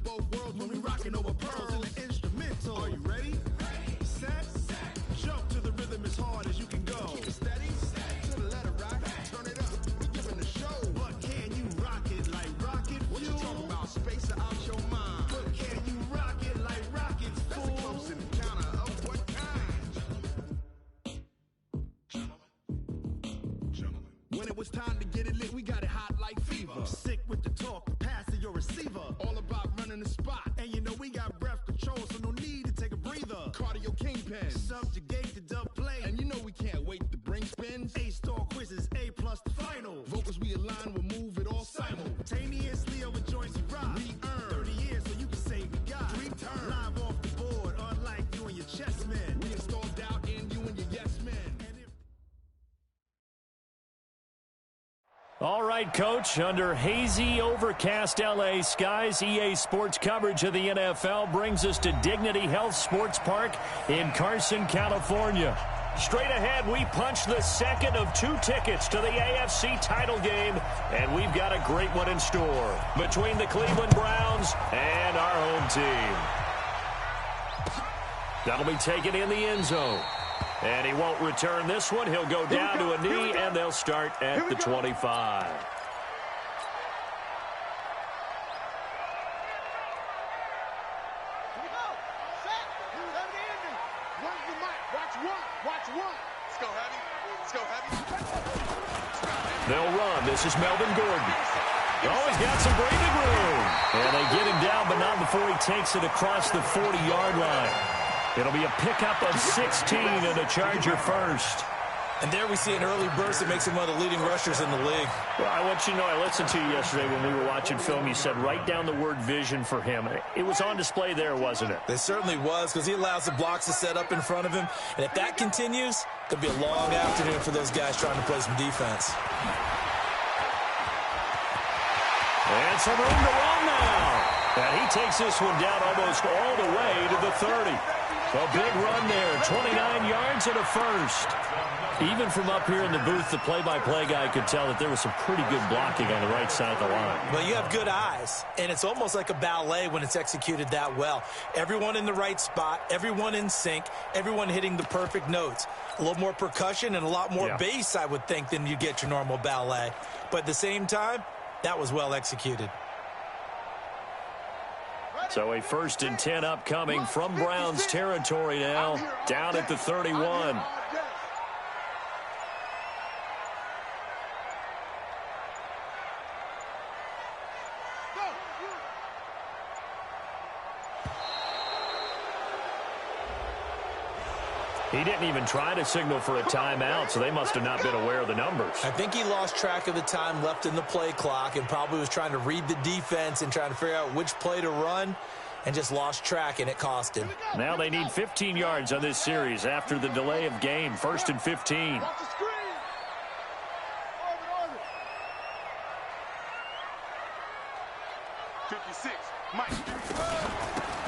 both worlds when we rockin' over pearls in the instrumental. Are you ready? Set. Jump to the rhythm as hard as you can go. Keep it steady. To the letter rock. Turn it up. We're giving the show. But can you rock it like rocket fuel? What you talking about? Space out your mind. But can you rock it like rockets, fool? That's a close encounter of what kind? Gentlemen. When it was time to get it lit, we got it hot like fever. Sick with the talk, passing your receiver. All about running the spot. And you know we got breath control, so no need to take a breather. Cardio kingpin. Subjugate the dub play. And you know we can't wait to bring spins. A-star quizzes, A+ the final. Vocals we align, we'll move it all simultaneously over joints we rock. We earn 30 years, so you can say we got 3 turns. Live off the board, unlike you and your chess men. We install doubt in you and your yes men. All right, Coach, under hazy, overcast L.A. skies, EA Sports coverage of the NFL brings us to Dignity Health Sports Park in Carson, California. Straight ahead, we punch the second of 2 tickets to the AFC title game, and we've got a great one in store between the Cleveland Browns and our home team. That'll be taken in the end zone. And he won't return this one. He'll go down to a knee, and they'll start at the 25. They'll run. This is Melvin Gordon. Oh, he's got some breathing room. And they get him down, but not before he takes it across the 40-yard line. It'll be a pickup of 16 and a Charger first. And there we see an early burst that makes him one of the leading rushers in the league. Well, I want you to know, I listened to you yesterday when we were watching film. You said write down the word vision for him. It was on display there, wasn't it? It certainly was, because he allows the blocks to set up in front of him. And if that continues, it could be a long afternoon for those guys trying to play some defense. And some room to run now. And he takes this one down almost all the way to the 30. A big run there, 29 yards and a first. Even from up here in the booth, the play-by-play guy could tell that there was some pretty good blocking on the right side of the line. Well, you have good eyes, and it's almost like a ballet when it's executed that well. Everyone in the right spot, everyone in sync, everyone hitting the perfect notes. A little more percussion and a lot more bass, I would think, than you get your normal ballet. But at the same time, that was well executed. So a 1st and 10 upcoming from Browns territory now, down at the 31. He didn't even try to signal for a timeout, so they must have not been aware of the numbers. I think he lost track of the time left in the play clock and probably was trying to read the defense and trying to figure out which play to run and just lost track, and it cost him. Now they need 15 yards on this series after the delay of game. 1st and 15.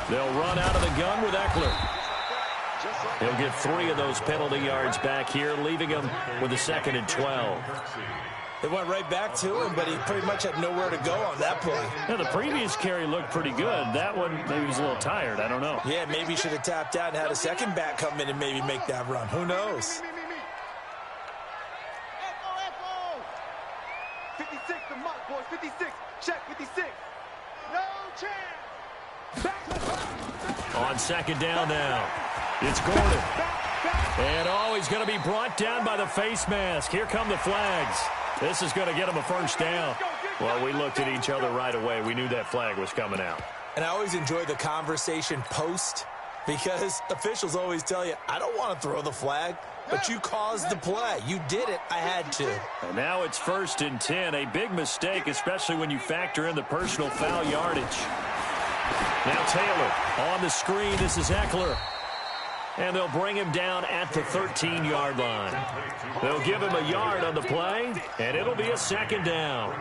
They'll run out of the gun with Eckler. He'll get 3 of those penalty yards back here, leaving him with a 2nd and 12. They went right back to him, but he pretty much had nowhere to go on that play. Now, the previous carry looked pretty good. That one, maybe he's a little tired. I don't know. Yeah, maybe he should have tapped out and had a second back come in and maybe make that run. Who knows? 56, the mark, boys. 56. Check, 56. No chance. On 2nd down now. It's Gordon. And, he's going to be brought down by the face mask. Here come the flags. This is going to get him a 1st down. Well, we looked at each other right away. We knew that flag was coming out. And I always enjoy the conversation post because officials always tell you, I don't want to throw the flag, but you caused the play. You did it. I had to. And now it's 1st and 10. A big mistake, especially when you factor in the personal foul yardage. Now Taylor on the screen. This is Eckler. And they'll bring him down at the 13-yard line. They'll give him a yard on the play, and it'll be a 2nd down.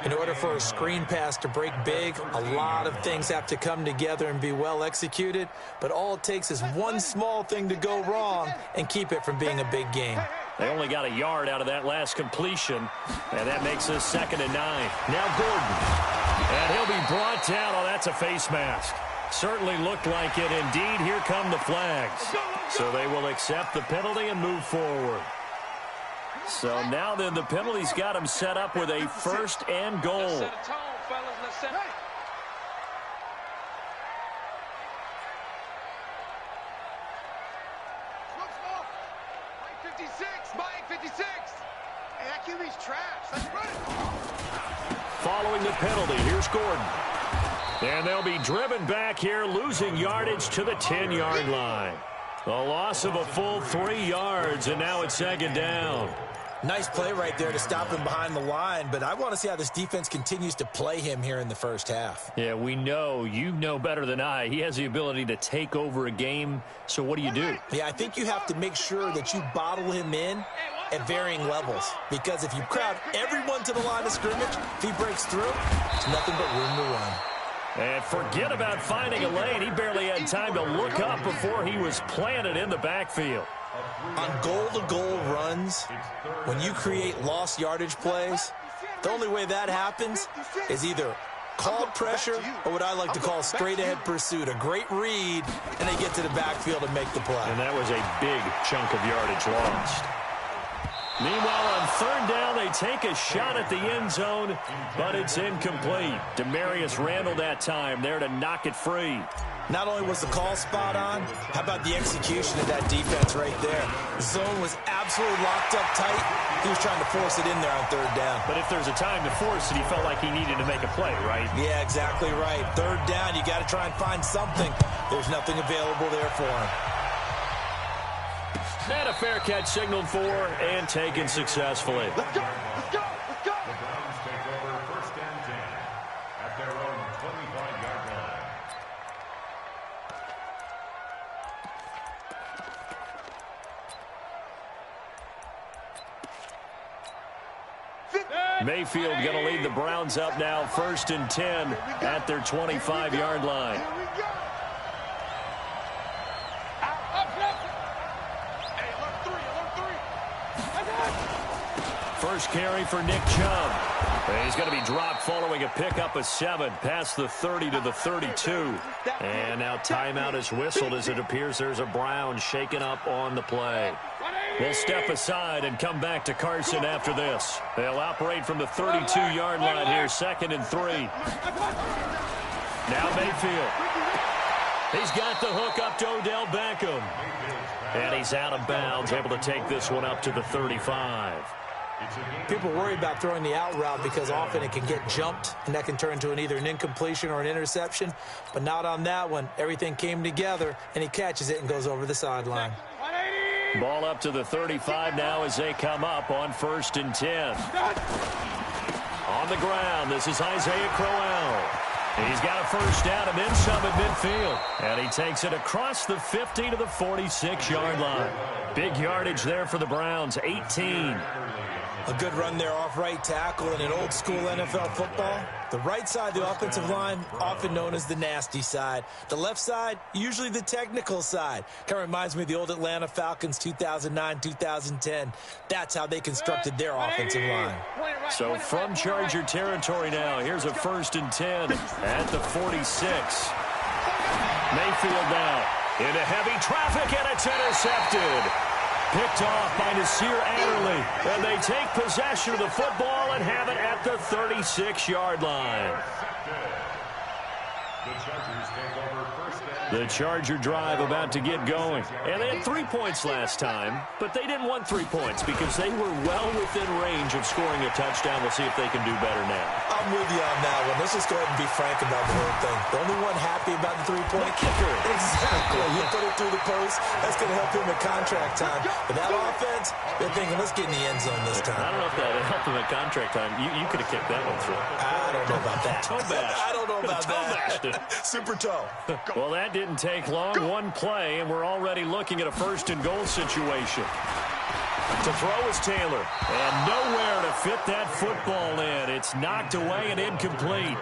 In order for a screen pass to break big, a lot of things have to come together and be well executed, but all it takes is one small thing to go wrong and keep it from being a big game. They only got a yard out of that last completion, and that makes this 2nd and 9. Now Gordon. And he'll be brought down. Oh, that's a face mask. Certainly looked like it. Indeed, here come the flags. So they will accept the penalty and move forward. So now then the penalty's got him set up with a first and goal. Following the penalty, here's Gordon. And they'll be driven back here, losing yardage to the 10-yard line. A loss of a full 3 yards, and now it's second down. Nice play right there to stop him behind the line, but I want to see how this defense continues to play him here in the first half. Yeah, we know. You know better than I. He has the ability to take over a game, so what do you do? Yeah, I think you have to make sure that you bottle him in at varying levels, because if you crowd everyone to the line of scrimmage, if he breaks through, it's nothing but room to run. And forget about finding a lane. He barely had time to look up before he was planted in the backfield. On goal-to-goal runs, when you create lost yardage plays, the only way that happens is either called pressure or what I like to call straight-ahead pursuit. A great read, and they get to the backfield and make the play. And that was a big chunk of yardage lost. Meanwhile, on third down, they take a shot at the end zone, but it's incomplete. Demarius Randall that time there to knock it free. Not only was the call spot on, how about the execution of that defense right there? The zone was absolutely locked up tight. He was trying to force it in there on third down. But if there's a time to force it, he felt like he needed to make a play, right? Yeah, exactly right. Third down, you got to try and find something. There's nothing available there for him. And a fair catch signaled for and taken successfully. Let's go, let's go, let's go. The Browns take over first and 10 at their own 25-yard line. Mayfield going to lead the Browns up now, first and 10 at their 25-yard line. Here we go. First carry for Nick Chubb. He's going to be dropped following a pickup of 7 past the 30 to the 32. And now timeout is whistled as it appears there's a Brown shaken up on the play. We'll step aside and come back to Carson after this. They'll operate from the 32-yard line here, second and 3. Now Mayfield. He's got the hook up to Odell Beckham. And he's out of bounds, able to take this one up to the 35. People worry about throwing the out route because often it can get jumped, and that can turn into either an incompletion or an interception. But not on that one. Everything came together, and he catches it and goes over the sideline. Ball up to the 35 now as they come up on first and 10. On the ground, this is Isaiah Crowell. He's got a first down and then some at midfield. And he takes it across the 50 to the 46-yard line. Big yardage there for the Browns, 18. A good run there off right tackle in an old-school NFL football. The right side, the offensive line, often known as the nasty side. The left side, usually the technical side. Kind of reminds me of the old Atlanta Falcons 2009-2010. That's how they constructed their offensive line. So from Charger territory now, here's a first and 10 at the 46. Mayfield now into heavy traffic, and it's intercepted. Picked off by Nasir Adderley, and they take possession of the football and have it at the 36-yard line. The Charger drive about to get going. And they had 3 points last time, but they didn't want 3 points because they were well within range of scoring a touchdown. We'll see if they can do better now. I'm with you on that one. Let's just go ahead and be frank about the whole thing. The only one happy about the three-point kicker. Exactly. You put it through the post. That's going to help him at contract time. But that offense, they're thinking, let's get in the end zone this time. I don't know if that helped him at contract time. You could have kicked that one through. I don't know about that. Toe bash. I don't know about that. Super toe. Well, that didn't take long. One play, and we're already looking at a first and goal situation. To throw is Taylor, and nowhere to fit that football in. It's knocked away and incomplete.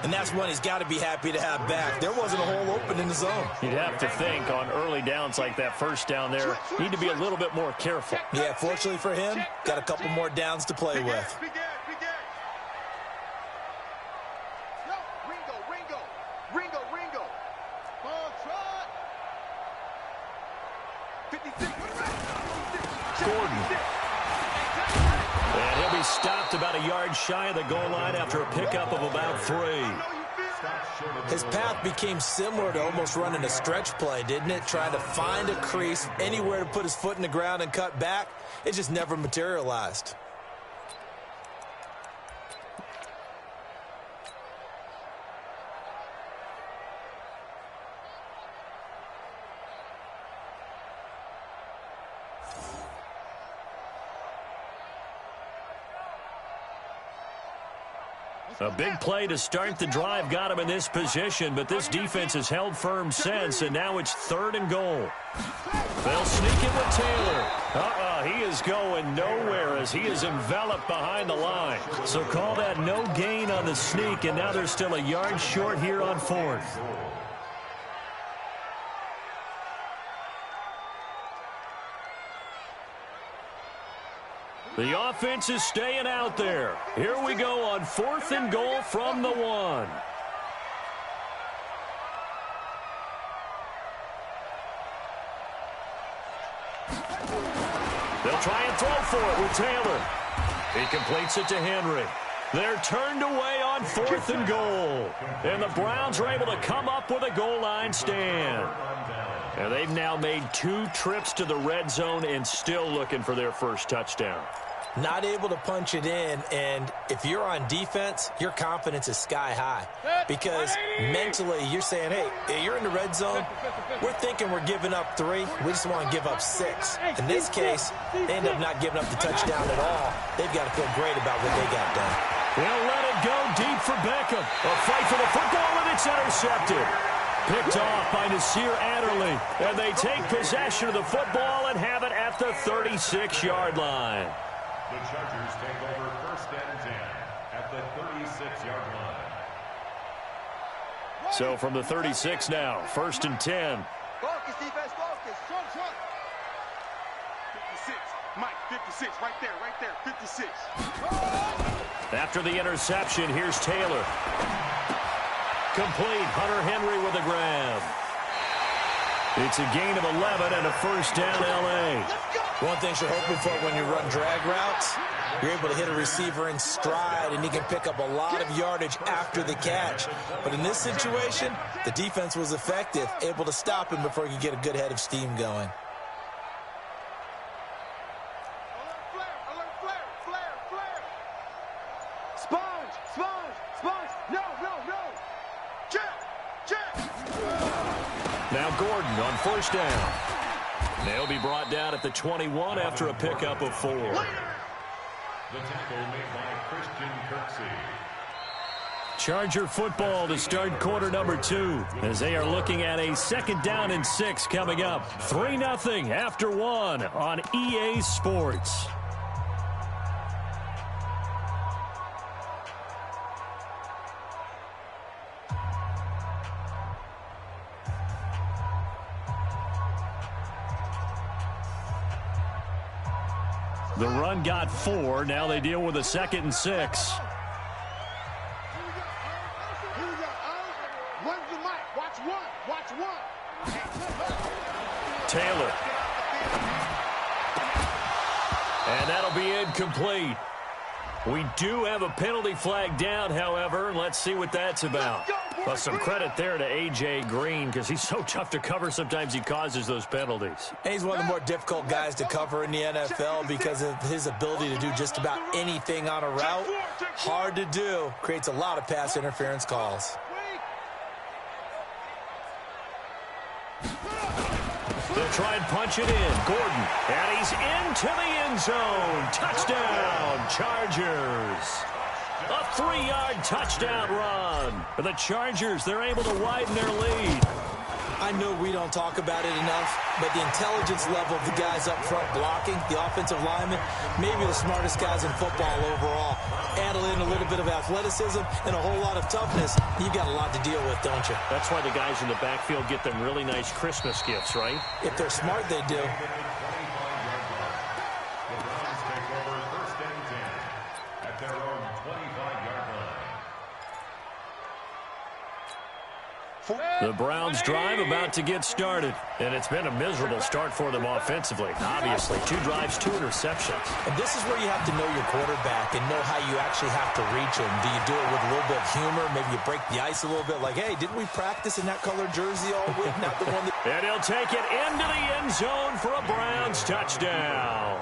And that's one he's got to be happy to have back. There wasn't a hole open in the zone. You'd have to think on early downs like that first down there, need to be a little bit more careful. Yeah, fortunately for him, got a couple more downs to play with. Gordon. And he'll be stopped about a yard shy of the goal line after a pickup of about 3. His path became similar to almost running a stretch play, didn't it? Trying to find a crease, anywhere to put his foot in the ground and cut back. It just never materialized. A big play to start the drive got him in this position, but this defense has held firm since, and now it's 3rd and goal. They'll sneak it with Taylor. He is going nowhere as he is enveloped behind the line. So call that no gain on the sneak, and now they're still a yard short here on 4th. The offense is staying out there. Here we go on 4th and goal from the 1. They'll try and throw for it with Taylor. He completes it to Henry. They're turned away on 4th and goal. And the Browns are able to come up with a goal line stand. And they've now made 2 trips to the red zone and still looking for their first touchdown. Not able to punch it in, and if you're on defense, your confidence is sky high. Because mentally, you're saying, hey, you're in the red zone. We're thinking we're giving up 3. We just want to give up 6. In this case, they end up not giving up the touchdown at all. They've got to feel great about what they got done. They'll let it go deep for Beckham. A fight for the football, and it's intercepted. Picked off by Nasir Adderley. And they take possession of the football and have it at the 36-yard line. The Chargers take over 1st and 10 at the 36-yard line. So from the 36 now, 1st and 10. Focus, defense, focus. Short. 56. Mike, 56. Right there. 56. After the interception, here's Taylor. Complete. Hunter Henry with a grab. It's a gain of 11 and a 1st down, L.A. One thing you're hoping for when you run drag routes, you're able to hit a receiver in stride, and he can pick up a lot of yardage after the catch. But in this situation, the defense was effective, able to stop him before he could get a good head of steam going. Flare. Sponge. No. Check. Now Gordon on 1st down. They'll be brought down at the 21 after a pickup of 4. The tackle made by Christian Kirksey. Charger football to start quarter number 2 as they are looking at a 2nd down and 6 coming up. 3-0 after 1 on EA Sports. The run got 4. Now they deal with a 2nd and 6. Here we go. Run the mic. Watch one. Taylor. And that'll be incomplete. We do have a penalty flag down, however. Let's see what that's about. Well, some credit there to A.J. Green because he's so tough to cover. Sometimes he causes those penalties. And he's one of the more difficult guys to cover in the NFL because of his ability to do just about anything on a route. Hard to do. Creates a lot of pass interference calls. They'll try and punch it in. Gordon. And he's into the end zone. Touchdown, Chargers. A 3-yard touchdown run. For the Chargers, they're able to widen their lead. I know we don't talk about it enough, but the intelligence level of the guys up front blocking, the offensive linemen, maybe the smartest guys in football overall. Add in a little bit of athleticism and a whole lot of toughness, you've got a lot to deal with, don't you? That's why the guys in the backfield get them really nice Christmas gifts, right? If they're smart, they do. The Browns drive about to get started, and it's been a miserable start for them offensively. Obviously, 2 drives, 2 interceptions. And this is where you have to know your quarterback and know how you actually have to reach him. Do you do it with a little bit of humor? Maybe you break the ice a little bit like, hey, didn't we practice in that color jersey all week? Not the one that... And he'll take it into the end zone for a Browns touchdown.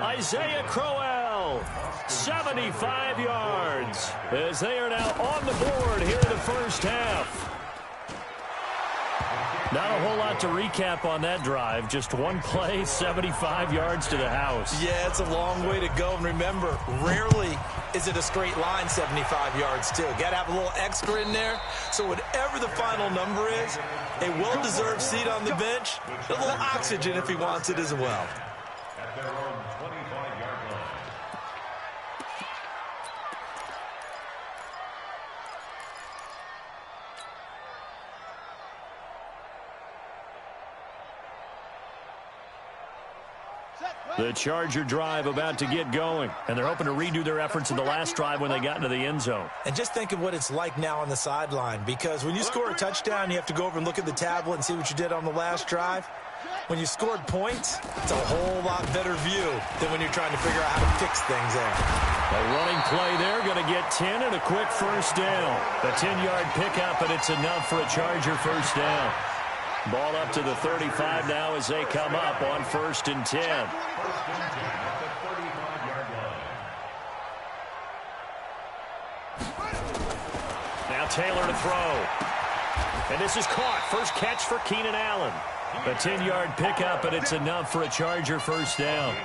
Isaiah Crowell, 75 yards, as they are now on the board here in the first half. Not a whole lot to recap on that drive. Just one play, 75 yards to the house. Yeah, it's a long way to go. And remember, rarely is it a straight line 75 yards, too. Got to have a little extra in there. So whatever the final number is, a well-deserved seat on the bench, a little oxygen if he wants it as well. At their own 25-yard line. The Charger drive about to get going, and they're hoping to redo their efforts in the last drive when they got into the end zone. And just think of what it's like now on the sideline, because when you score a touchdown, you have to go over and look at the tablet and see what you did on the last drive. When you scored points, it's a whole lot better view than when you're trying to figure out how to fix things there. A running play there, going to get 10 and a quick first down. A 10-yard pickup, and it's enough for a Charger first down. Ball up to the 35 now as they come up on 1st and 10. First and 10 at the 35-yard line. Now Taylor to throw. And this is caught. First catch for Keenan Allen. A 10-yard pickup, and it's enough for a Charger first down.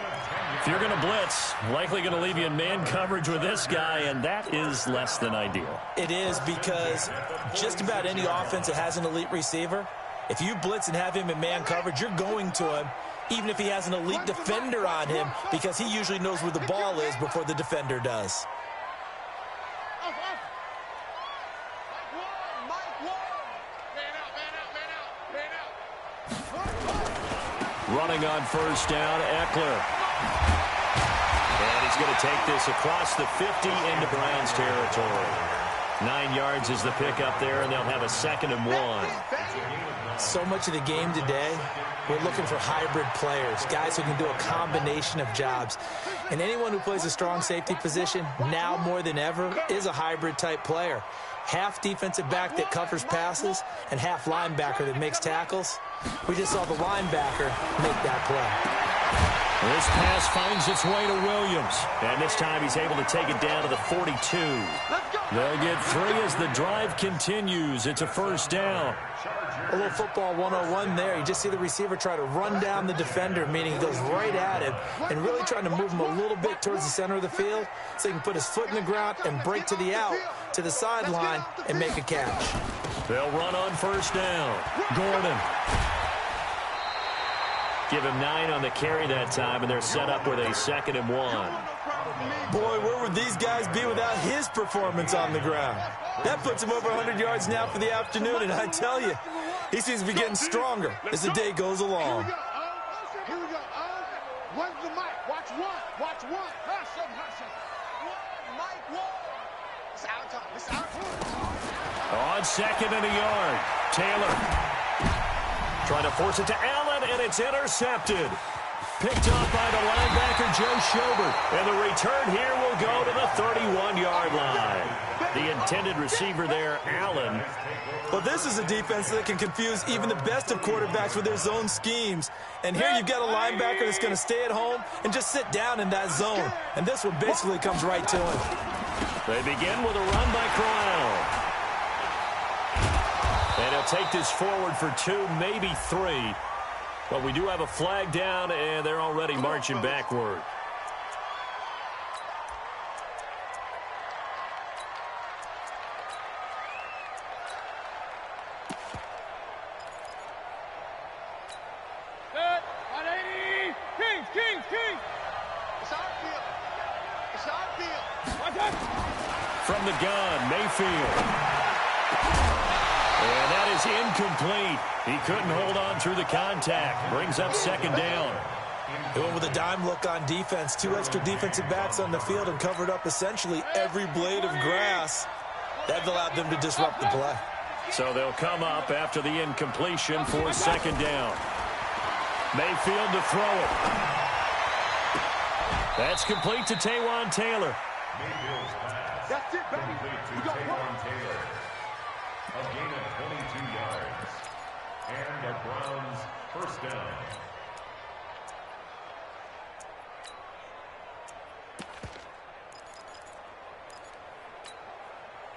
If you're going to blitz, likely going to leave you in man coverage with this guy, and that is less than ideal. It is, because just about any offense that has an elite receiver, if you blitz and have him in man coverage, you're going to him, even if he has an elite defender on him, because he usually knows where the ball is before the defender does. Running on first down, Eckler. And he's going to take this across the 50 into Browns territory. 9 yards is the pickup there, and they'll have a 2nd and 1. So much of the game today, we're looking for hybrid players, guys who can do a combination of jobs. And anyone who plays a strong safety position, now more than ever, is a hybrid-type player. Half defensive back that covers passes and half linebacker that makes tackles. We just saw the linebacker make that play. This pass finds its way to Williams, and this time he's able to take it down to the 42. They'll get 3 as the drive continues. It's a first down. A little football 101 there. You just see the receiver try to run down the defender, meaning he goes right at him and really trying to move him a little bit towards the center of the field so he can put his foot in the ground and break to the out, to the sideline, and make a catch. They'll run on first down. Gordon. Give him 9 on the carry that time, and they're set up with a 2nd and 1. Boy, where would these guys be without his performance on the ground? That puts him over 100 yards now for the afternoon, and I tell you, he seems to be getting stronger as the day goes along. Here we go. Where's the mic? Watch one. Watch one. Hustle. Mike, one. It's our time. It's our time. On 2nd and a yard, Taylor trying to force it to Allen, and it's intercepted. Picked off by the linebacker, Joe Schobert. And the return here will go to the 31-yard line. The intended receiver there, Allen. Well, this is a defense that can confuse even the best of quarterbacks with their zone schemes. And here you've got a linebacker that's going to stay at home and just sit down in that zone. And this one basically comes right to him. They begin with a run by Crowell. And he'll take this forward for 2, maybe 3. But we do have a flag down, and they're already marching backward. Set. 180. Kings. It's our field. It's our field. Watch out. From the gun, Mayfield. And that is incomplete. He couldn't hold on through the contact. Brings up 2nd down. They went with a dime look on defense. 2 extra defensive backs on the field and covered up essentially every blade of grass. That allowed them to disrupt the play. So they'll come up after the incompletion for second down. Mayfield to throw it. That's complete to Taywan Taylor. Mayfield's pass. That's it, baby. Complete to Taywan Taylor. A gain of 22 yards. And the Browns first down.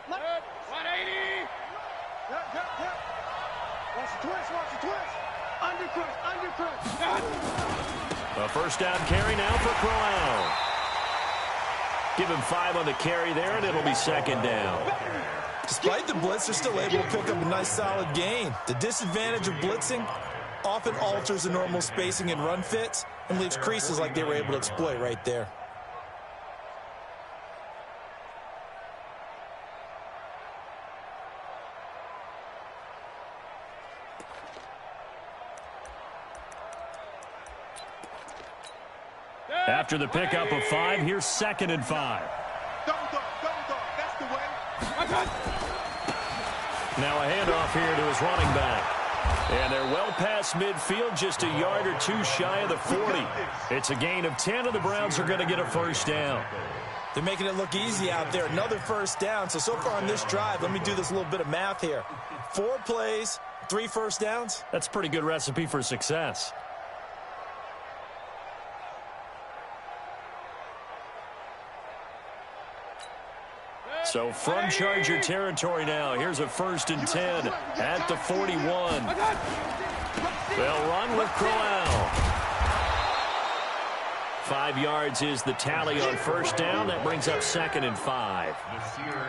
Yep, 180. Yep. Watch the twist. Undercrush. A first down carry now for Crowell. Give him 5 on the carry there, and it'll be second down. Despite the blitz, they're still able to pick up a nice solid gain. The disadvantage of blitzing often alters the normal spacing and run fits and leaves creases like they were able to exploit right there. After the pickup of 5, here's 2nd and 5. Double dog. That's the way. Now a handoff here to his running back. And they're well past midfield, just a yard or 2 shy of the 40. It's a gain of 10, and the Browns are going to get a first down. They're making it look easy out there. Another first down. So far on this drive, let me do this little bit of math here. 4 plays, 3 first downs. That's a pretty good recipe for success. So from Charger territory now, here's a 1st and 10 at the 41. They'll run with Crowell. 5 yards is the tally on first down. That brings up 2nd and 5.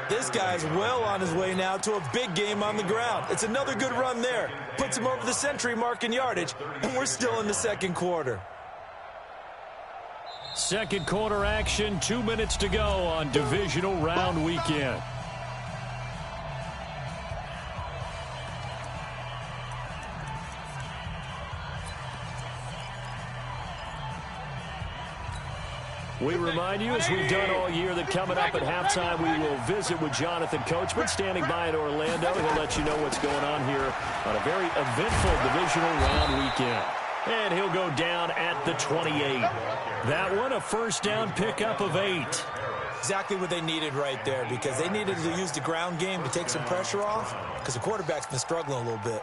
This guy's well on his way now to a big game on the ground. It's another good run there. Puts him over the century mark in yardage, and we're still in the second quarter. Second quarter action, 2 minutes to go on divisional round weekend. We remind you, as we've done all year, that coming up at halftime, we will visit with Jonathan Coachman, standing by in Orlando. He'll let you know what's going on here on a very eventful divisional round weekend. And he'll go down at the 28. That one, a first down pickup of 8. Exactly what they needed right there, because they needed to use the ground game to take some pressure off, because the quarterback's been struggling a little bit.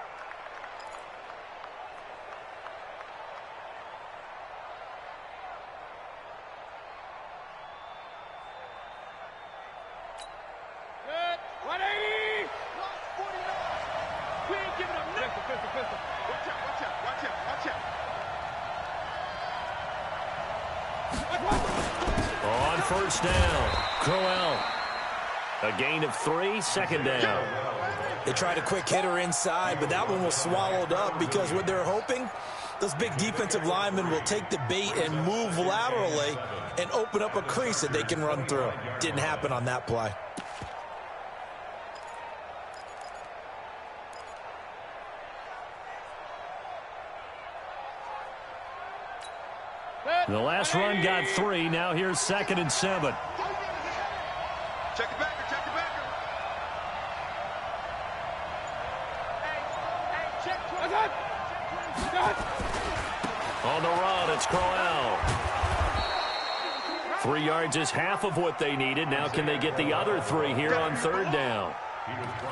On first down, Crowell. A gain of 3, second down. They tried a quick hitter inside, but that one was swallowed up because what they're hoping, those big defensive linemen will take the bait and move laterally and open up a crease that they can run through. Didn't happen on that play. The last run got 3. Now here's 2nd and 7. Check it back. On the run, it's Crowell. 3 yards is half of what they needed. Now can they get the other 3 here on third down?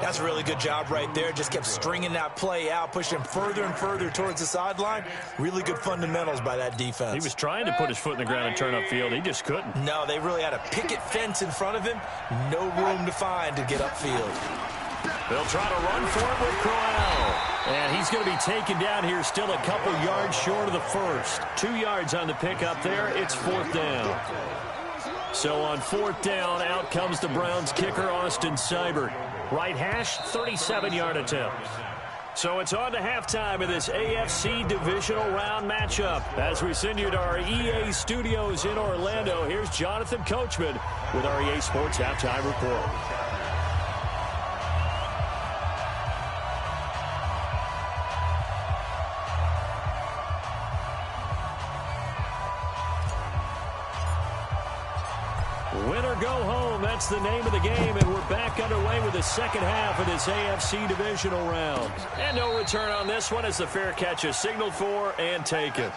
That's a really good job right there. Just kept stringing that play out, pushing further and further towards the sideline. Really good fundamentals by that defense. He was trying to put his foot in the ground and turn upfield. He just couldn't. No, they really had a picket fence in front of him. No room to find to get upfield. They'll try to run for it with Crowell. And he's going to be taken down here still a couple yards short of the first. 2 yards on the pickup there. It's 4th down. So on 4th down, out comes the Browns kicker, Austin Seibert. Right hash, 37-yard attempt. So it's on to halftime of this AFC divisional round matchup. As we send you to our EA studios in Orlando, here's Jonathan Coachman with our EA Sports Halftime Report. Win or go home, that's the name of the game, and we're back underway with the second half of this AFC divisional round. And no return on this one as the fair catch is signaled for and taken.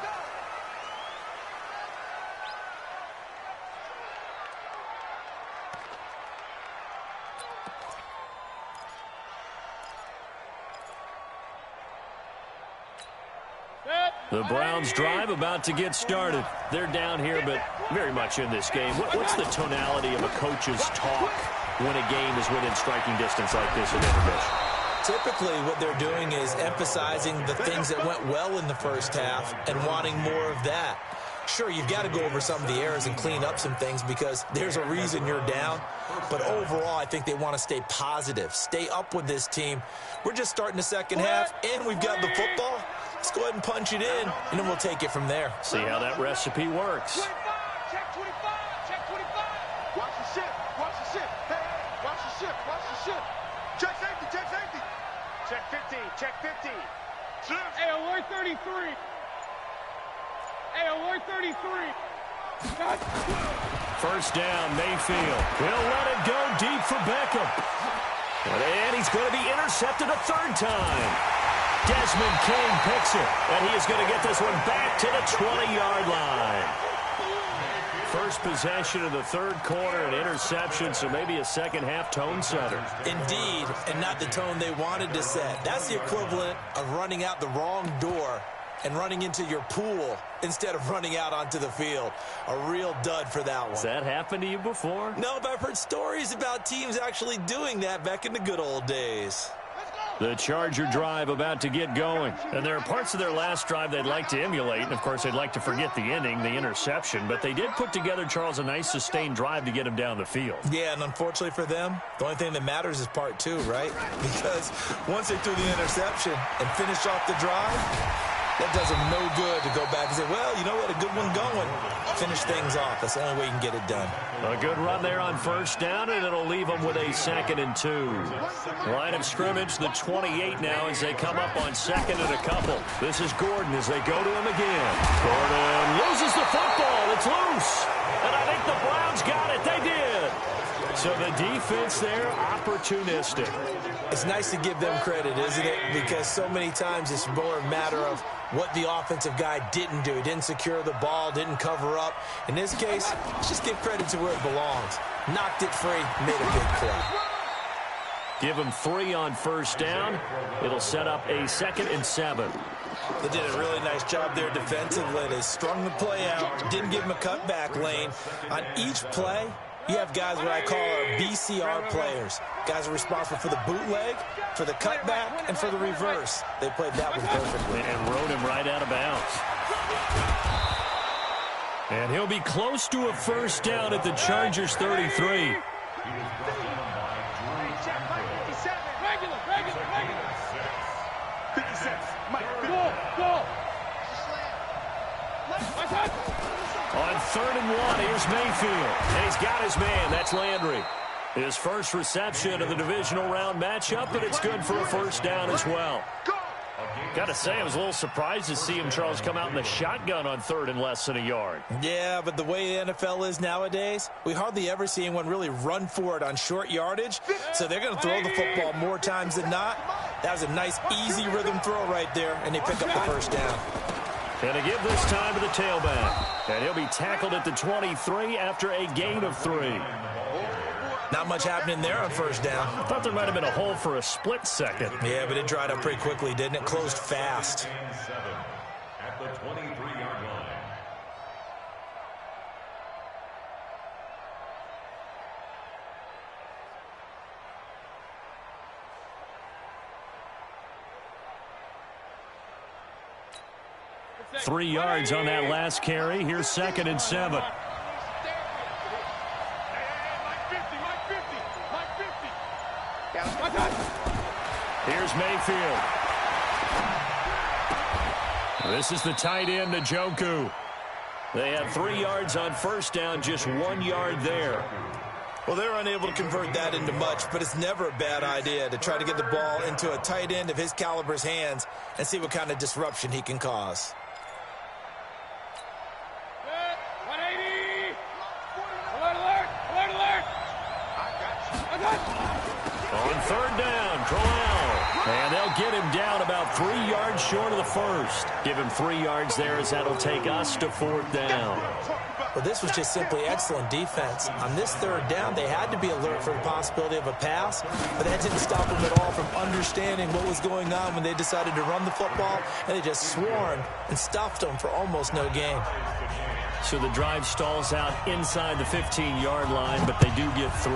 The Browns drive about to get started. They're down here, but very much in this game. What's the tonality of a coach's talk when a game is within striking distance like this in intermission? Typically, what they're doing is emphasizing the things that went well in the first half and wanting more of that. Sure, you've got to go over some of the errors and clean up some things because there's a reason you're down. But overall, I think they want to stay positive, stay up with this team. We're just starting the second half, and we've got the football. Let's go ahead and punch it in, and then we'll take it from there. See how that recipe works. 25, check 25, check 25. Watch the ship, watch the ship. Hey, watch the ship, watch the ship. Check safety, check safety. Check 15, check 15. Hey, alert 33. Hey, alert 33. First down, Mayfield. He'll let it go deep for Beckham. And he's going to be intercepted a third time. Desmond King picks it, and he is going to get this one back to the 20-yard line. First possession of the third quarter, an interception, so maybe a second-half tone setter. Indeed, and not the tone they wanted to set. That's the equivalent of running out the wrong door and running into your pool instead of running out onto the field. A real dud for that one. Has that happened to you before? No, but I've heard stories about teams actually doing that back in the good old days. The Charger drive about to get going. And there are parts of their last drive they'd like to emulate. And, of course, they'd like to forget the inning, the interception. But they did put together, Charles, a nice sustained drive to get him down the field. Yeah, and unfortunately for them, the only thing that matters is part two, right? Because once they threw the interception and finished off the drive, that does them no good to go back and say, well, you know what, a good one going. Finish things off. That's the only way you can get it done. A good run there on first down, and it'll leave them with a 2nd and 2. Line of scrimmage, the 28 now as they come up on 2nd and a couple. This is Gordon as they go to him again. Gordon loses the football. It's loose. And I think the Browns got it. They did. So the defense there, opportunistic. It's nice to give them credit, isn't it? Because so many times it's more a matter of what the offensive guy didn't do. He didn't secure the ball, didn't cover up. In this case, let's just give credit to where it belongs. Knocked it free, made a big play. Give him 3 on first down. It'll set up a 2nd and 7. They did a really nice job there defensively. They strung the play out, didn't give him a cutback lane. On each play, you have guys what I call our BCR players. Guys are responsible for the bootleg, for the cutback, and for the reverse. They played that one perfectly. And rode him right out of bounds. And he'll be close to a first down at the Chargers 33. On 3rd and 1, here's Mayfield. And he's got his man. That's Landry. His first reception of the divisional round matchup, but it's good for a first down as well. Got to say, I was a little surprised to see him, Charles, come out in the shotgun on 3rd and less than a yard. Yeah, but the way the NFL is nowadays, we hardly ever see anyone really run for it on short yardage. So they're going to throw the football more times than not. That was a nice, easy rhythm throw right there, and they pick up the first down. And to give this time to the tailback. And he'll be tackled at the 23 after a gain of 3. Not much happening there on first down. I thought there might have been a hole for a split second. Yeah, but it dried up pretty quickly, didn't it? Closed fast. At the 23-yard line. Three yards on that last carry. Here's 2nd and 7. Here's Mayfield. This is the tight end, Njoku. They had 3 yards on first down, just 1 yard there. Well, they're unable to convert that into much, but it's never a bad idea to try to get the ball into a tight end of his caliber's hands and see what kind of disruption he can cause. On third down, Crowell. And they'll get him down about 3 yards short of the first. Give him 3 yards there as that'll take us to fourth down. Well, this was just simply excellent defense. On this third down, they had to be alert for the possibility of a pass, but that didn't stop them at all from understanding what was going on when they decided to run the football, and they just swarmed and stuffed them for almost no gain. So the drive stalls out inside the 15-yard line, but they do get 3.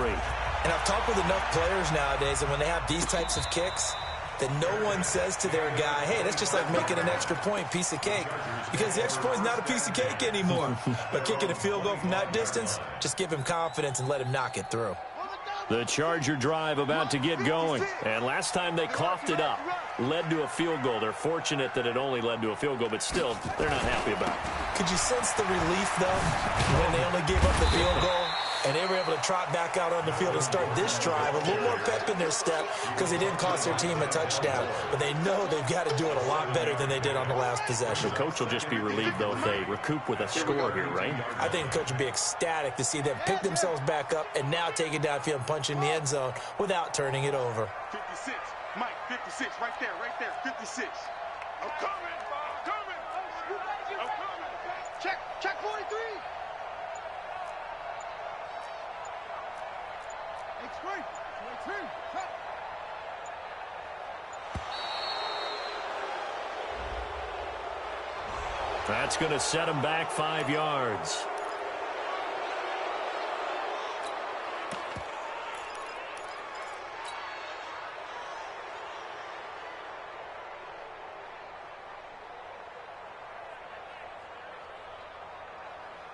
And I've talked with enough players nowadays, and when they have these types of kicks, that no one says to their guy, hey, that's just like making an extra point, piece of cake. Because the extra point is not a piece of cake anymore. But kicking a field goal from that distance, just give him confidence and let him knock it through. The Charger drive about to get going. And last time they coughed it up, led to a field goal. They're fortunate that it only led to a field goal, but still, they're not happy about it. Could you sense the relief, though, when they only gave up the field goal? And they were able to trot back out on the field and start this drive. A little more pep in their step because they didn't cost their team a touchdown. But they know they've got to do it a lot better than they did on the last possession. The coach will just be relieved, though, if they recoup with a score here, right? I think the coach will be ecstatic to see them pick themselves back up and now take it downfield and punch in the end zone without turning it over. 56. Mike, 56. Right there, 56. I'm coming. Check 43. That's going to set him back 5 yards.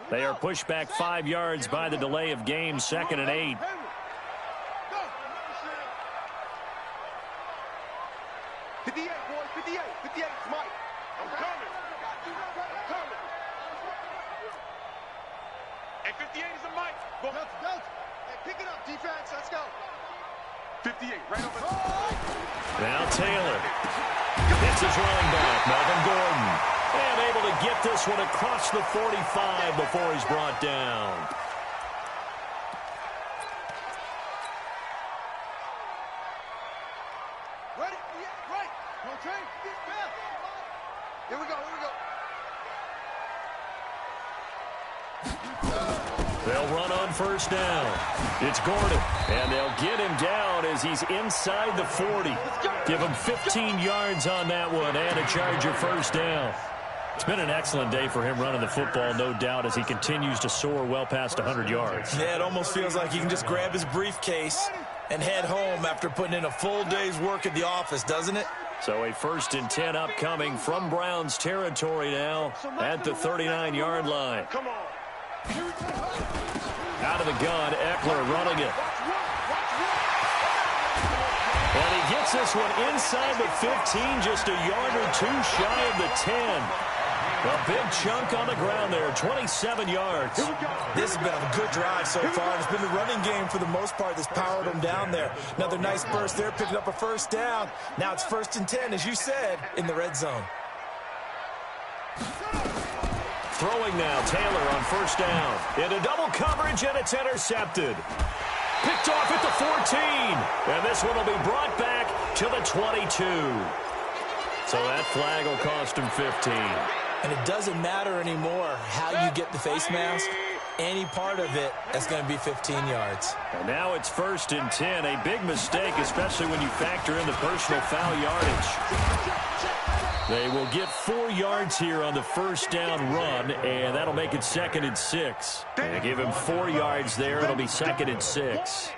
They are pushed back 5 yards by the delay of game, 2nd and 8. 58, boys, 58. 58, Mike. I'm coming. And 58 is a Mike. Go. Hey, pick it up, defense. Let's go. 58, right over. Now Taylor. It's his running back, Melvin Gordon. And able to get this one across the 45 before he's brought down. Ready? Right. Okay. Here we go. They'll run on first down. It's Gordon, and they'll get him down as he's inside the 40. Give him 15 yards on that one and a Charger first down. It's been an excellent day for him running the football, no doubt, as he continues to soar well past 100 yards. Yeah, it almost feels like he can just grab his briefcase and head home after putting in a full day's work at the office, doesn't it? So a 1st and 10 upcoming from Browns territory now at the 39-yard line. Come on. Out of the gun, Eckler running it. And he gets this one inside the 15, just a yard or two shy of the 10. A big chunk on the ground there, 27 yards. This has been a good drive so far. It's been the running game for the most part that's powered them down there. Another nice burst there, picking up a first down. Now it's 1st and 10, as you said, in the red zone. Throwing now, Taylor on first down. Into double coverage, and it's intercepted. Picked off at the 14. And this one will be brought back to the 22. So that flag will cost him 15. And it doesn't matter anymore how you get the face mask. Any part of it, that's going to be 15 yards. And now it's 1st and 10. A big mistake, especially when you factor in the personal foul yardage. They will get 4 yards here on the first down run, and that'll make it 2nd and 6. And give him 4 yards there. It'll be 2nd and 6.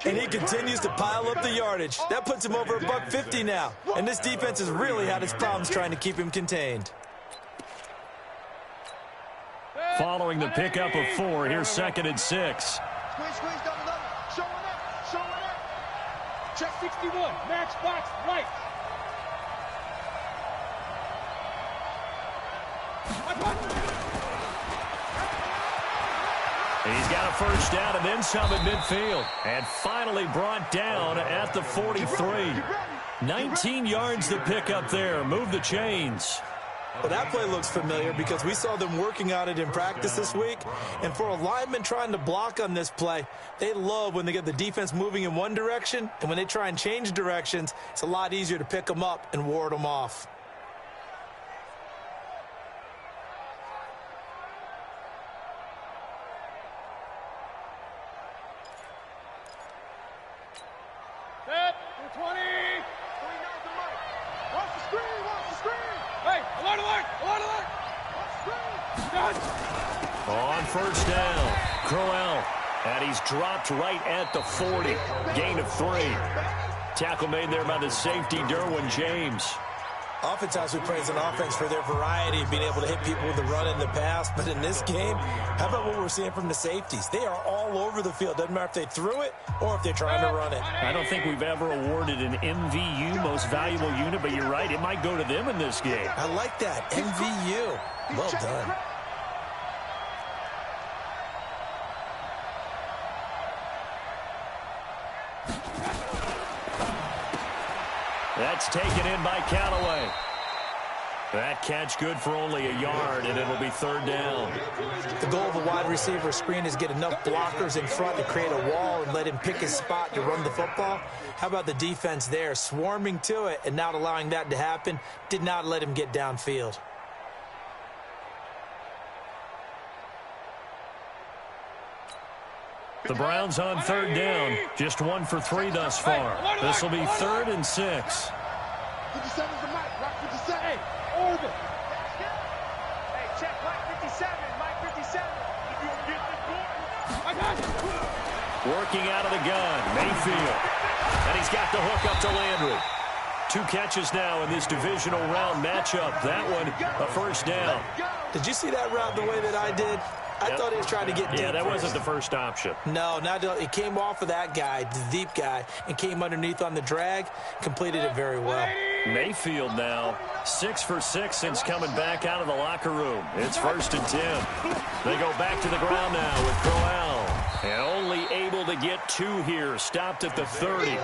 And he continues to pile up the yardage. That puts him over $150 now. And this defense has really had its problems trying to keep him contained. Following the pickup of 4, here's 2nd and 6. Squeeze down the level. Showing up. Check 61. Max box right. He's got a first down and then some at midfield. And finally brought down at the 43. 19 yards to pick up there. Move the chains. Well, that play looks familiar because we saw them working on it in practice this week. And for a lineman trying to block on this play, they love when they get the defense moving in one direction. And when they try and change directions, it's a lot easier to pick them up and ward them off. Set, 20. Hey, alert, alert, alert, alert. On first down, Crowell. And he's dropped right at the 40. Gain of 3. Tackle made there by the safety, Derwin James. Oftentimes we praise an offense for their variety of being able to hit people with the run in the pass. But in this game, how about what we're seeing from the safeties? They are all over the field. Doesn't matter if they threw it or if they're trying to run it. I don't think we've ever awarded an MVU, most valuable unit, but you're right, it might go to them in this game. I like that, MVU. Well done. That's taken in by Callaway. That catch good for only a yard, and it'll be third down. The goal of a wide receiver screen is get enough blockers in front to create a wall and let him pick his spot to run the football. How about the defense there, swarming to it and not allowing that to happen? Did not let him get downfield. The Browns on third down. Just 1 for 3 thus far. This will be 3rd and 6. 57's the mic. Rock 57. Hey, orbit. Hey, check Mike 57. Mike 57. If you get the boy. I got you. Working out of the gun, Mayfield. And he's got the hook up to Landry. 2 catches now in this divisional round matchup. That one, a first down. Did you see that route the way that I did? I thought he was trying to get deep. Yeah, that wasn't the first option. No, it came off of that guy, the deep guy, and came underneath on the drag, completed it very well. Mayfield now, 6 for 6 since coming back out of the locker room. It's 1st and 10. They go back to the ground now with Crowell. And only able to get 2 here, stopped at the 30.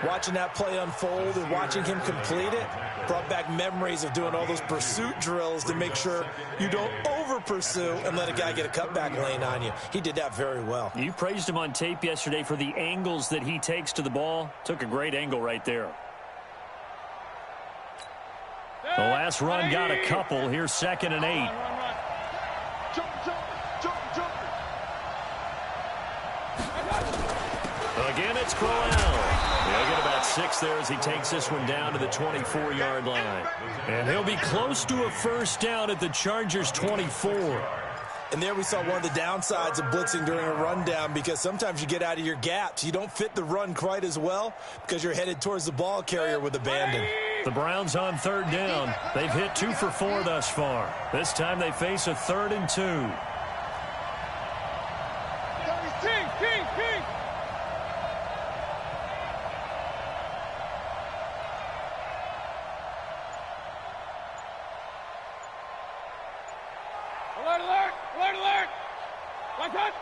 Watching that play unfold and watching him complete it brought back memories of doing all those pursuit drills to make sure you don't over-pursue and let a guy get a cutback lane on you. He did that very well. You praised him on tape yesterday for the angles that he takes to the ball. Took a great angle right there. The last run got a couple. Here's 2nd and 8. Again, it's Crowell. He'll get about 6 there as he takes this one down to the 24-yard line. And he'll be close to a first down at the Chargers' 24. And there we saw one of the downsides of blitzing during a rundown because sometimes you get out of your gaps. You don't fit the run quite as well because you're headed towards the ball carrier with abandon. The Browns on third down. They've hit 2 for 4 thus far. This time they face a 3rd and 2. King. Alert! One touch!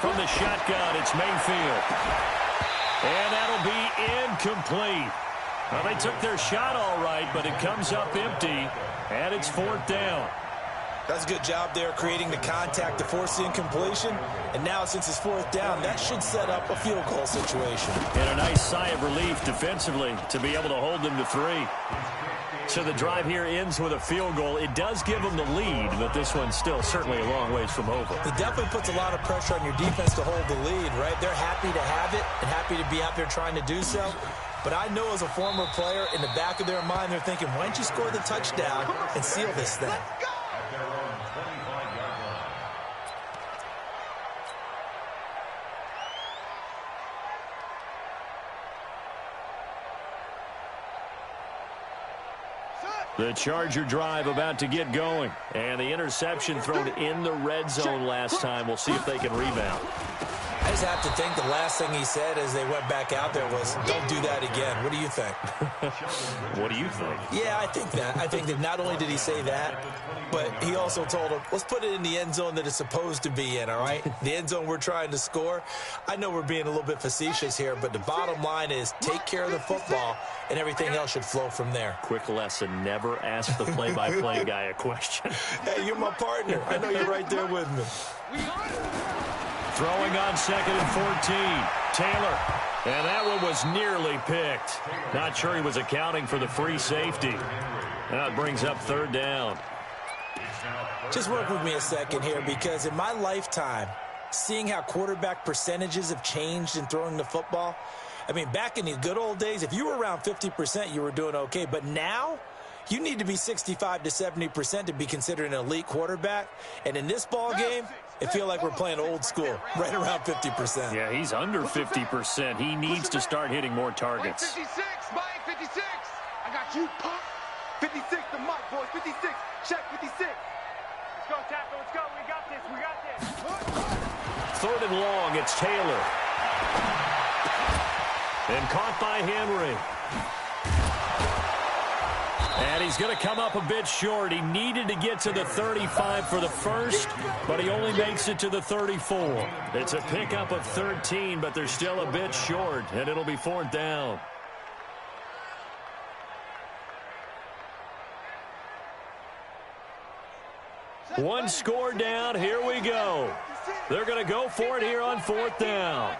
From the shotgun, it's Mayfield. And that'll be incomplete. Well, they took their shot all right, but it comes up empty, and it's 4th down. That's a good job there creating the contact to force the incompletion. And now since it's 4th down, that should set up a field goal situation. And a nice sigh of relief defensively to be able to hold them to 3. So the drive here ends with a field goal. It does give them the lead, but this one's still certainly a long ways from over. It definitely puts a lot of pressure on your defense to hold the lead, right? They're happy to have it and happy to be out there trying to do so. But I know as a former player, in the back of their mind, they're thinking, why don't you score the touchdown and seal this thing? The Charger drive about to get going. And the interception thrown in the red zone last time. We'll see if they can rebound. I just have to think the last thing he said as they went back out there was, don't do that again. What do you think? What do you think? Yeah, I think that. I think that not only did he say that, but he also told him, let's put it in the end zone that it's supposed to be in, all right? The end zone we're trying to score. I know we're being a little bit facetious here, but the bottom line is take care of the football, and everything else should flow from there. Quick lesson, never ask the play-by-play guy a question. Hey, you're my partner. I know you're right there with me. Throwing on 2nd and 14. Taylor. And that one was nearly picked. Not sure he was accounting for the free safety. That brings up 3rd down. Just work with me a second here, because in my lifetime, seeing how quarterback percentages have changed in throwing the football, I mean, back in the good old days, if you were around 50%, you were doing okay. But now, you need to be 65 to 70% to be considered an elite quarterback. And in this ball game, it feels like we're playing old school, right around 50%. Yeah, he's under 50%. He needs to start hitting more targets. 56, Mike, 56. I got you, punk. 56 to Mike, boys, 56. Check 56. Let's go, Tackle, let's go. We got this, we got this. 3rd and long, it's Taylor. And caught by Henry. And he's going to come up a bit short. He needed to get to the 35 for the first, but he only makes it to the 34. It's a pickup of 13, but they're still a bit short, and it'll be 4th down. One score down. Here we go. They're going to go for it here on 4th down.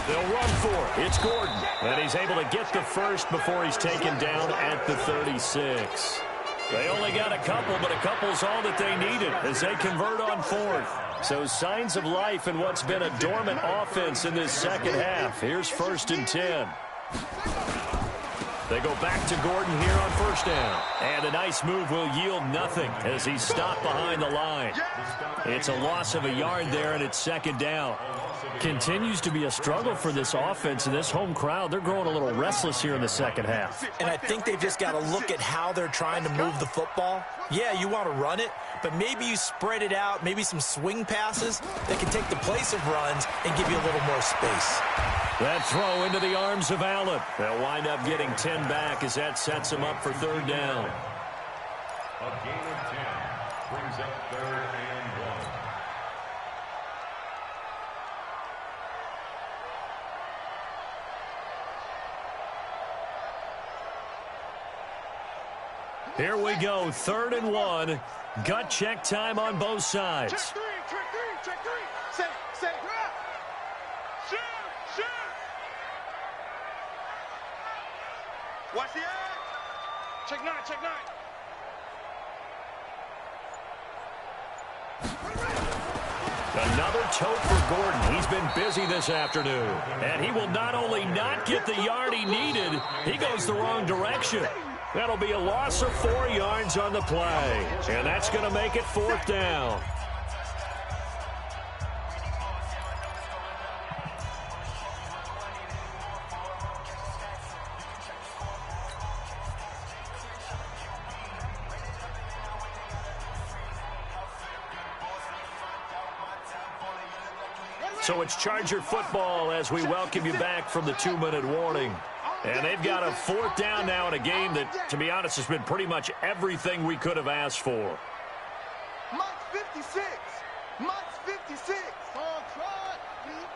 They'll run for it. It's Gordon. And he's able to get the first before he's taken down at the 36. They only got a couple, but a couple's all that they needed as they convert on 4th. So signs of life in what's been a dormant offense in this second half. Here's 1st and 10. They go back to Gordon here on 1st down. And a nice move will yield nothing as he's stopped behind the line. It's a loss of a yard there, and it's 2nd down. Continues to be a struggle for this offense and this home crowd. They're growing a little restless here in the second half. And I think they've just got to look at how they're trying to move the football. Yeah, you want to run it, but maybe you spread it out, maybe some swing passes that can take the place of runs and give you a little more space. That throw into the arms of Allen. They'll wind up getting 10 back as that sets them up for 3rd down. A gain of 10 brings up 3rd and 1. Here we go, 3rd and 1. Gut check time on both sides. Check 3, check 3, check 3. Say, shoot, shoot. Watch the edge. Check 9, check 9. Another tote for Gordon. He's been busy this afternoon. And he will not only not get the yard he needed, he goes the wrong direction. That'll be a loss of 4 yards on the play. And that's going to make it 4th down. So it's Charger football as we welcome you back from the 2-minute warning. And they've got a 4th down now in a game that, to be honest, has been pretty much everything we could have asked for. Mike's 56. Mike's 56. Oh, try it.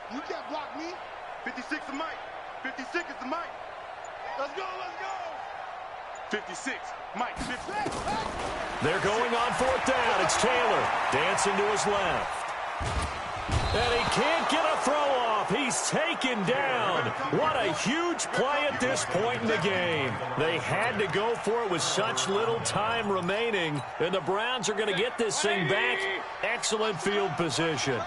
You can't block me. 56 is Mike. 56 is the Mike. Let's go, let's go. 56. Mike, 56. They're going on 4th down. It's Taylor dancing to his left. And he can't get a throw off. He's taken down. What a huge play at this point in the game. They had to go for it with such little time remaining. And the Browns are going to get this thing back. Excellent field position.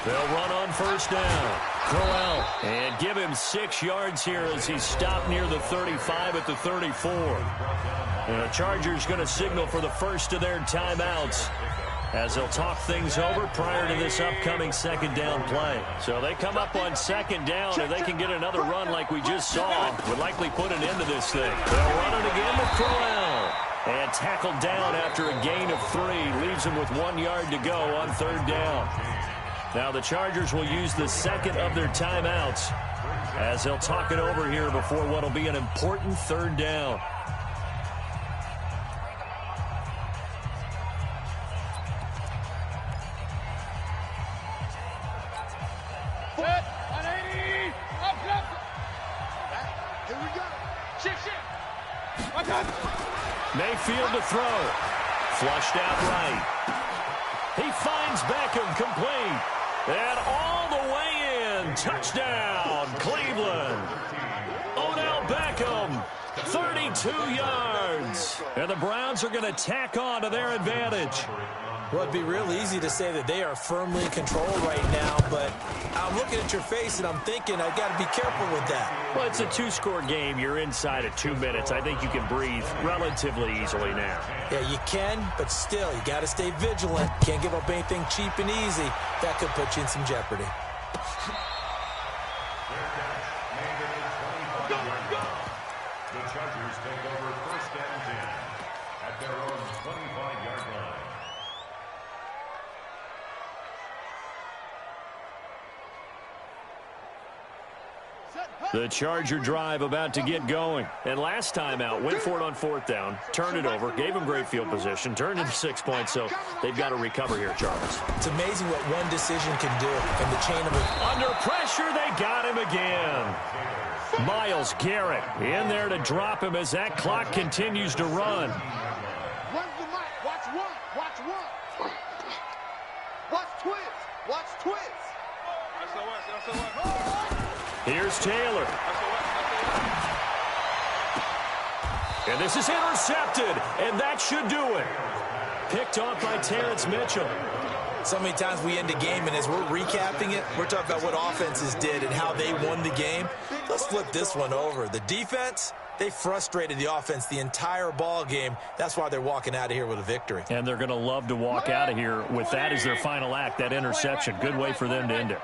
They'll run on 1st down. Crowell. And give him 6 yards here as he's stopped near the 35 at the 34. And the Chargers going to signal for the first of their timeouts as they'll talk things over prior to this upcoming 2nd down play. So they come up on 2nd down, and they can get another run like we just saw. Would likely put an end to this thing. They'll run it again with Crowell. And tackled down after a gain of 3. Leaves him with 1 yard to go on 3rd down. Now the Chargers will use the second of their timeouts as they'll talk it over here before what will be an important 3rd down. Mayfield to throw. Flushed out right. He finds Beckham complete. And all the way in. Touchdown, Cleveland. Odell Beckham, 32 yards. And the Browns are going to tack on to their advantage. Well, it'd be real easy to say that they are firmly in control right now, but I'm looking at your face and I'm thinking I've got to be careful with that. Well, it's a 2-score game. You're inside of 2 minutes. I think you can breathe relatively easily now. Yeah, you can, but still, you got to stay vigilant. Can't give up anything cheap and easy. That could put you in some jeopardy. The Chargers take over 1st and 10 at their own 25-yard line. The Charger drive about to get going. And last time out, went for it on 4th down, turned it over, gave them great field position, turned into 6 points, so they've got to recover here, Charles. It's amazing what one decision can do in the chain of it. Under pressure, they got him again. Myles Garrett in there to drop him as that clock continues to run. When's the mic? Watch one. Watch one. Watch twist. Watch twist. Here's Taylor. And this is intercepted, and that should do it. Picked off by Terrence Mitchell. So many times we end a game, and as we're recapping it, we're talking about what offenses did and how they won the game. Let's flip this one over. The defense, they frustrated the offense the entire ball game. That's why they're walking out of here with a victory. And they're going to love to walk out of here with that as their final act, that interception. Good way for them to end it.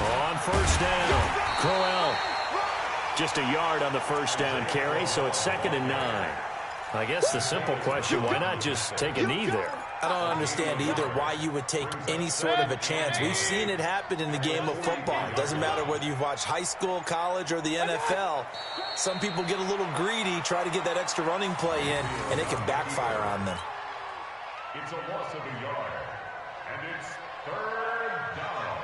On 1st down, Crowell. Just a yard on the 1st down carry, so it's 2nd and 9. I guess the simple question, why not just take a knee there? I don't understand either why you would take any sort of a chance. We've seen it happen in the game of football. It doesn't matter whether you've watched high school, college, or the NFL. Some people get a little greedy, try to get that extra running play in, and it can backfire on them. It's a loss of a yard, and it's 3rd down.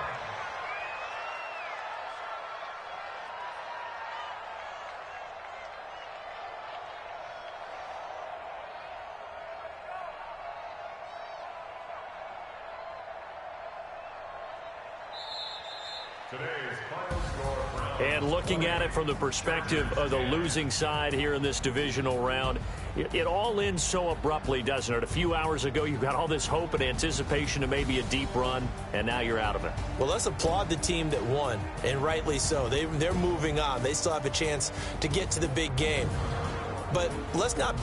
Today's final score. And looking at it from the perspective of the losing side here in this divisional round, it all ends so abruptly, doesn't it? A few hours ago, you got all this hope and anticipation of maybe a deep run, and now you're out of it. Well, let's applaud the team that won, and rightly so. They're moving on. They still have a chance to get to the big game. But let's not